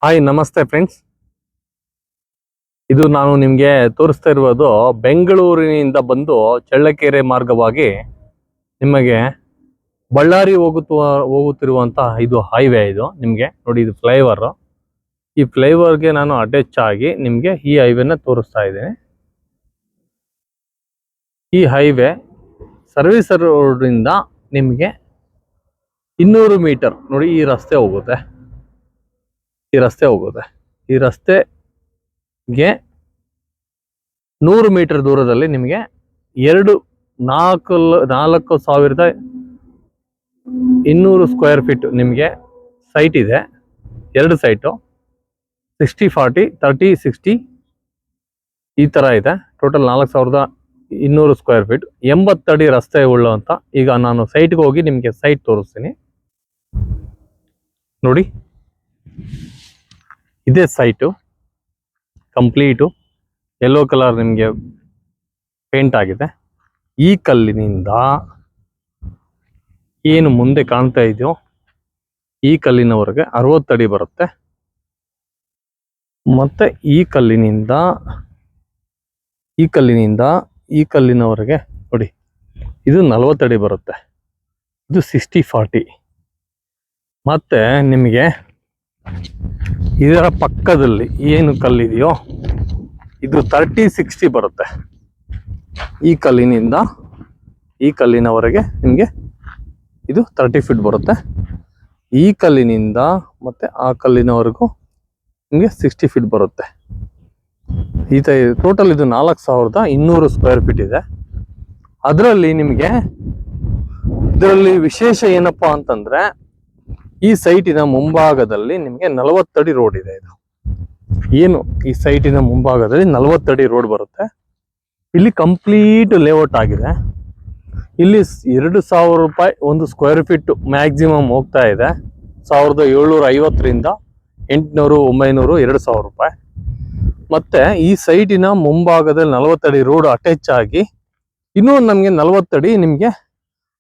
Hi ನಮಸ್ತೆ friends. ಇದು ನಾನು ನಿಮಗೆ ತೋರಿಸ್ತಾ ಇರುವುದು ಬೆಂಗಳೂರಿನಿಂದ ಬಂದು ಚಳ್ಳಕೆರೆ ಮಾರ್ಗವಾಗಿ ನಿಮಗೆ ಬಳ್ಳಾರಿ ಹೋಗುತ್ತಿರುವಂತ ಇದು ಹೈವೇ. ಇದು ನಿಮಗೆ ನೋಡಿ, ಇದು ಫ್ಲೈಓವರ್. ಈ ಫ್ಲೈಓವರ್ಗೆ ನಾನು ಅಟ್ಯಾಚ್ ಆಗಿ ನಿಮಗೆ ಈ ಹೈವೇನ ತೋರಿಸ್ತಾ ಇದ್ದೀನಿ. ಈ ಹೈವೇ ಸರ್ವಿಸ್ ರೋಡಿಂದ ನಿಮಗೆ 200 ಮೀಟರ್ ನೋಡಿ ಈ ರಸ್ತೆ ಹೋಗುತ್ತೆ. ಈ ರಸ್ತೆಗೆ 100 ಮೀಟರ್ ದೂರದಲ್ಲಿ ನಿಮಗೆ 4,200 ಸ್ಕ್ವೇರ್ ಫೀಟ್ ನಿಮಗೆ ಸೈಟ್ ಇದೆ. 2 ಸೈಟು 60-40 30-60 ಈ ತರ ಇದೆ. ಟೋಟಲ್ 4,200 ಸ್ಕ್ವೇರ್ ಫೀಟ್, 80 ಅಡಿ ರಸ್ತೆ ಉಳ್ಳುವಂತ. ಈಗ ನಾನು ಸೈಟ್ಗೆ ಹೋಗಿ ನಿಮಗೆ ಸೈಟ್ ತೋರಿಸ್ತೀನಿ ನೋಡಿ. ಇದೇ ಸೈಟು ಕಂಪ್ಲೀಟು ಯೆಲ್ಲೋ ಕಲರ್ ನಿಮಗೆ ಪೇಂಟ್ ಆಗಿದೆ. ಈ ಕಲ್ಲಿನಿಂದ ಏನು ಮುಂದೆ ಕಾಣ್ತಾ ಇದೆಯೋ ಈ ಕಲ್ಲಿನವರೆಗೆ 60 ಅಡಿ ಬರುತ್ತೆ. ಮತ್ತೆ ಈ ಕಲ್ಲಿನವರೆಗೆ ನೋಡಿ, ಇದು 40 ಅಡಿ ಬರುತ್ತೆ. ಇದು 60-40. ಮತ್ತೆ ನಿಮಗೆ ಇದರ ಪಕ್ಕದಲ್ಲಿ ಏನು ಕಲ್ಲಿದೆಯೋ ಇದು 30-60 ಬರುತ್ತೆ. ಈ ಕಲ್ಲಿನವರೆಗೆ ನಿಮಗೆ ಇದು 30 ಫೀಟ್ ಬರುತ್ತೆ. ಈ ಕಲ್ಲಿನಿಂದ ಮತ್ತೆ ಆ ಕಲ್ಲಿನವರೆಗೂ ನಿಮಗೆ 60 ಫೀಟ್ ಬರುತ್ತೆ. ಟೋಟಲ್ ಇದು 4,200 ಸ್ಕ್ವೇರ್ ಫೀಟ್ ಇದೆ. ಇದರಲ್ಲಿ ವಿಶೇಷ ಏನಪ್ಪಾ ಅಂತಂದ್ರೆ, ಈ ಸೈಟಿನ ಮುಂಭಾಗದಲ್ಲಿ ನಿಮಗೆ 40 ಅಡಿ ರೋಡ್ ಇದೆ. ಈ ಸೈಟಿನ ಮುಂಭಾಗದಲ್ಲಿ 40 ಅಡಿ ರೋಡ್ ಬರುತ್ತೆ. ಇಲ್ಲಿ ಕಂಪ್ಲೀಟ್ ಲೇಔಟ್ ಆಗಿದೆ. ಇಲ್ಲಿ 2,000 ರೂಪಾಯಿ ಒಂದು ಸ್ಕ್ವೇರ್ ಫೀಟ್ ಮ್ಯಾಕ್ಸಿಮಮ್ ಹೋಗ್ತಾ ಇದೆ. 1,750ರಿಂದ 800, 900, 2,000 ರೂಪಾಯಿ. ಮತ್ತೆ ಈ ಸೈಟಿನ ಮುಂಭಾಗದಲ್ಲಿ 40 ಅಡಿ ರೋಡ್ ಅಟ್ಯಾಚ್ ಆಗಿ ಇನ್ನೂ ನಮಗೆ 40 ಅಡಿ ನಿಮಗೆ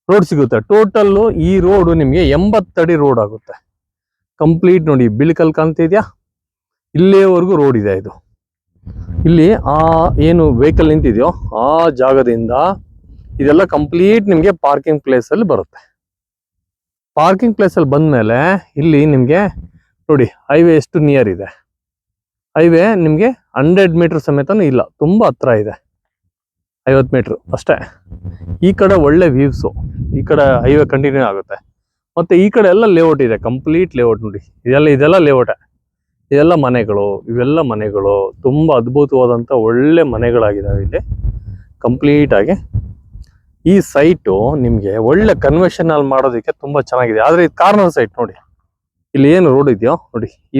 ರೋಡ್ ಸಿಗುತ್ತೆ. ಟೋಟಲ್ ಈ ರೋಡ್ ನಿಮಗೆ 80 ಅಡಿ ರೋಡ್ ಆಗುತ್ತೆ. ಕಂಪ್ಲೀಟ್ ನೋಡಿ, ಬಿಳಿಕಲ್ ಕಾಣ್ತಿದ್ಯಾ, ಇಲ್ಲಿವರೆಗೂ ರೋಡ್ ಇದೆ. ಇದು ಇಲ್ಲಿ ಏನು ವೆಹಿಕಲ್ ನಿಂತಿದೆಯೋ ಆ ಜಾಗದಿಂದ ಇದೆಲ್ಲ ಕಂಪ್ಲೀಟ್ ನಿಮಗೆ ಪಾರ್ಕಿಂಗ್ ಪ್ಲೇಸ್ ಅಲ್ಲಿ ಬರುತ್ತೆ. ಪಾರ್ಕಿಂಗ್ ಪ್ಲೇಸ್ ಅಲ್ಲಿ ಬಂದ್ಮೇಲೆ ಇಲ್ಲಿ ನಿಮಗೆ ನೋಡಿ ಹೈವೇ ಎಷ್ಟು ನಿಯರ್ ಇದೆ. ಹೈವೇ ನಿಮಗೆ 100 ಮೀಟರ್ ಸಮೇತನೂ ಇಲ್ಲ, ತುಂಬಾ ಹತ್ರ ಇದೆ. 50 ಮೀಟರ್ ಅಷ್ಟೇ. ಈ ಕಡೆ ಒಳ್ಳೆ ವ್ಯೂಸು, ಈ ಕಡೆ ಹೈವೇ ಕಂಟಿನ್ಯೂ ಆಗುತ್ತೆ. ಮತ್ತೆ ಈ ಕಡೆ ಎಲ್ಲ ಲೇಔಟ್ ಇದೆ, ಕಂಪ್ಲೀಟ್ ಲೇಔಟ್ ನೋಡಿ. ಇದೆಲ್ಲ ಲೇಔಟ್, ಇವೆಲ್ಲ ಮನೆಗಳು ತುಂಬಾ ಅದ್ಭುತವಾದಂತ ಒಳ್ಳೆ ಮನೆಗಳಾಗಿದ್ದಾವೆ ಇಲ್ಲಿ ಕಂಪ್ಲೀಟ್ ಆಗಿ. ಈ ಸೈಟು ನಿಮ್ಗೆ ಒಳ್ಳೆ ಕನ್ವೆನ್ಷನಲ್ ಮಾಡೋದಕ್ಕೆ ತುಂಬಾ ಚೆನ್ನಾಗಿದೆ. ಆದ್ರೆ ಇದು ಕಾರ್ನರ್ ಸೈಟ್ ನೋಡಿ, ಇಲ್ಲಿ ಏನು ರೋಡ್ ಇದೆಯೋ ನೋಡಿ, ಈ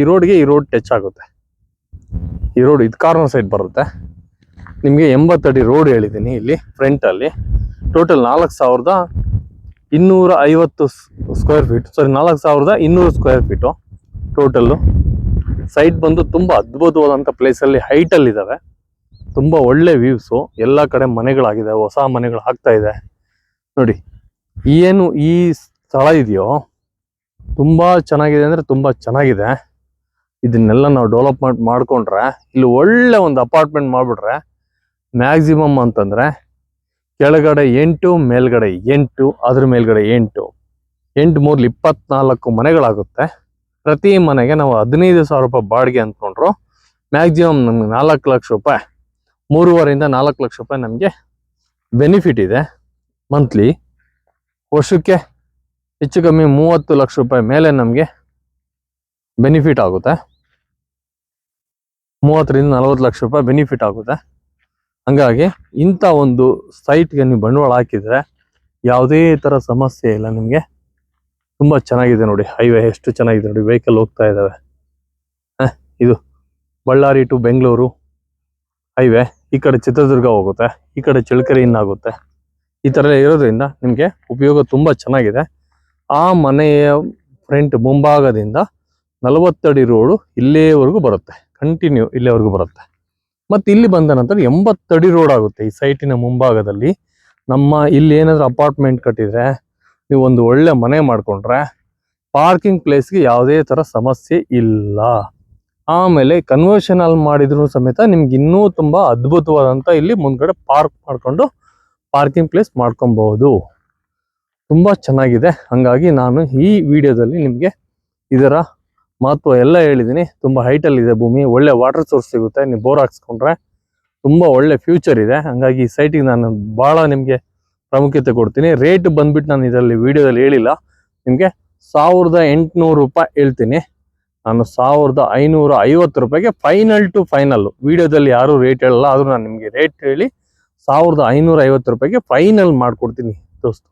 ರೋಡ್ ಟಚ್ ಆಗುತ್ತೆ. ಇದು ಕಾರ್ನರ್ ಸೈಟ್ ಬರುತ್ತೆ. ನಿಮಗೆ 80 ಅಡಿ ರೋಡ್ ಹೇಳಿದ್ದೀನಿ ಇಲ್ಲಿ ಫ್ರಂಟ್ ಅಲ್ಲಿ. Total 4,250 square feet, 4,200 square feet total. Site ಬಂದು ತುಂಬಾ ಅದ್ಭುತವಾದಂಥ ಪ್ಲೇಸಲ್ಲಿ ಹೈಟಲ್ಲಿ ಇದ್ದಾವೆ. ತುಂಬಾ ಒಳ್ಳೆ ವ್ಯೂಸು, ಎಲ್ಲ ಕಡೆ ಮನೆಗಳಾಗಿದೆ, ಹೊಸ ಮನೆಗಳು ಆಗ್ತಾ ಇದೆ ನೋಡಿ. ಏನು ಈ ಸ್ಥಳ ಇದೆಯೋ ತುಂಬಾ ಚೆನ್ನಾಗಿದೆ, ಅಂದ್ರೆ ತುಂಬಾ ಚೆನ್ನಾಗಿದೆ. ಇದನ್ನೆಲ್ಲ ನಾವು ಡೆವಲಪ್ಮೆಂಟ್ ಮಾಡ್ಕೊಂಡ್ರೆ, ಇಲ್ಲಿ ಒಳ್ಳೆ ಒಂದು ಅಪಾರ್ಟ್ಮೆಂಟ್ ಮಾಡ್ಬಿಟ್ರೆ ಮ್ಯಾಕ್ಸಿಮಮ್ ಅಂತಂದ್ರೆ ಕೆಳಗಡೆ 8, ಮೇಲ್ಗಡೆ 8, ಅದ್ರ ಮೇಲ್ಗಡೆ 8, 8 3 24 ಮನೆಗಳಾಗುತ್ತೆ. ಪ್ರತಿ ಮನೆಗೆ ನಾವು 15,000 ರೂಪಾಯಿ ಬಾಡಿಗೆ ಅಂದ್ಕೊಂಡ್ರು ಮ್ಯಾಕ್ಸಿಮಮ್ ನಮ್ಗೆ 4 ಲಕ್ಷ ರೂಪಾಯಿ, 3.5ರಿಂದ 4 ಲಕ್ಷ ರೂಪಾಯಿ ನಮಗೆ ಬೆನಿಫಿಟ್ ಇದೆ ಮಂತ್ಲಿ. ವರ್ಷಕ್ಕೆ ಹೆಚ್ಚು ಕಮ್ಮಿ 30 ಲಕ್ಷ ರೂಪಾಯಿ ಮೇಲೆ ನಮಗೆ ಬೆನಿಫಿಟ್ ಆಗುತ್ತೆ. 30ರಿಂದ 40 ಲಕ್ಷ ರೂಪಾಯಿ ಬೆನಿಫಿಟ್ ಆಗುತ್ತೆ. ಹಂಗಾಗಿ ಇಂಥ ಒಂದು ಸೈಟ್ಗೆ ನೀವು ಬಂಡವಾಳ ಹಾಕಿದ್ರೆ ಯಾವುದೇ ತರ ಸಮಸ್ಯೆ ಇಲ್ಲ ನಿಮಗೆ. ತುಂಬಾ ಚೆನ್ನಾಗಿದೆ ನೋಡಿ, ಹೈವೇ ಎಷ್ಟು ಚೆನ್ನಾಗಿದೆ ನೋಡಿ, ವೆಹಿಕಲ್ ಹೋಗ್ತಾ ಇದ್ದಾವೆ. ಇದು ಬಳ್ಳಾರಿ ಟು ಬೆಂಗಳೂರು ಹೈವೇ. ಈ ಕಡೆ ಚಿತ್ರದುರ್ಗ ಹೋಗುತ್ತೆ, ಈ ಕಡೆ ಚಳ್ಳಕೆರೆ ಆಗುತ್ತೆ. ಈ ತರ ಇರೋದ್ರಿಂದ ನಿಮಗೆ ಉಪಯೋಗ ತುಂಬಾ ಚೆನ್ನಾಗಿದೆ. ಆ ಮನೆಯ ಫ್ರಂಟ್ ಮುಂಭಾಗದಿಂದ 40 ಅಡಿ ರೋಡು ಇಲ್ಲಿವರೆಗೂ ಬರುತ್ತೆ, ಕಂಟಿನ್ಯೂ ಇಲ್ಲಿವರೆಗೂ ಬರುತ್ತೆ. ಮತ್ತೆ ಇಲ್ಲಿ ಬಂದ ನಂತರ 80 ಅಡಿ ರೋಡ್ ಆಗುತ್ತೆ. ಈ ಸೈಟಿನ ಮುಂಭಾಗದಲ್ಲಿ ಇಲ್ಲಿ ಏನಾದ್ರು ಅಪಾರ್ಟ್ಮೆಂಟ್ ಕಟ್ಟಿದ್ರೆ, ನೀವು ಒಂದು ಒಳ್ಳೆ ಮನೆ ಮಾಡ್ಕೊಂಡ್ರೆ ಪಾರ್ಕಿಂಗ್ ಪ್ಲೇಸ್ಗೆ ಯಾವುದೇ ತರ ಸಮಸ್ಯೆ ಇಲ್ಲ. ಆಮೇಲೆ ಕನ್ವರ್ಷನ್ ಅಲ್ಲಿ ಮಾಡಿದ್ರು ಸಮೇತ ನಿಮ್ಗೆ ಇನ್ನೂ ತುಂಬಾ ಅದ್ಭುತವಾದಂತ ಇಲ್ಲಿ ಮುಂದ್ಗಡೆ ಪಾರ್ಕ್ ಮಾಡ್ಕೊಂಡು ಪಾರ್ಕಿಂಗ್ ಪ್ಲೇಸ್ ಮಾಡ್ಕೊಬಹುದು. ತುಂಬಾ ಚೆನ್ನಾಗಿದೆ. ಹಂಗಾಗಿ ನಾನು ಈ ವಿಡಿಯೋದಲ್ಲಿ ನಿಮ್ಗೆ ಇದರ ಮಹತ್ವ ಎಲ್ಲ ಹೇಳಿದೀನಿ. ತುಂಬಾ ಹೈಟ್ ಅಲ್ಲಿ ಇದೆ ಭೂಮಿ, ಒಳ್ಳೆ ವಾಟರ್ ಸೋರ್ಸ್ ಸಿಗುತ್ತೆ, ನೀವು ಬೋರ್ ಹಾಕ್ಸ್ಕೊಂಡ್ರೆ ತುಂಬಾ ಒಳ್ಳೆ ಫ್ಯೂಚರ್ ಇದೆ. ಹಂಗಾಗಿ ಈ ಸೈಟಿಗೆ ನಾನು ಬಹಳ ನಿಮ್ಗೆ ಪ್ರಾಮುಖ್ಯತೆ ಕೊಡ್ತೀನಿ. ರೇಟ್ ಬಂದ್ಬಿಟ್ಟು ನಾನು ಇದರಲ್ಲಿ ವಿಡಿಯೋದಲ್ಲಿ ಹೇಳಿಲ್ಲ, ನಿಮ್ಗೆ 1800 ರೂಪಾಯಿ ಹೇಳ್ತೀನಿ. ನಾನು 1550 ರೂಪಾಯಿಗೆ ಫೈನಲ್ ಟು ಫೈನಲ್. ವಿಡಿಯೋದಲ್ಲಿ ಯಾರು ರೇಟ್ ಹೇಳಲ್ಲ, ಆದ್ರೂ ನಾನು ನಿಮ್ಗೆ ರೇಟ್ ಹೇಳಿ 1550 ರೂಪಾಯಿಗೆ ಫೈನಲ್ ಮಾಡ್ಕೊಡ್ತೀನಿ ದೋಸ್ತು.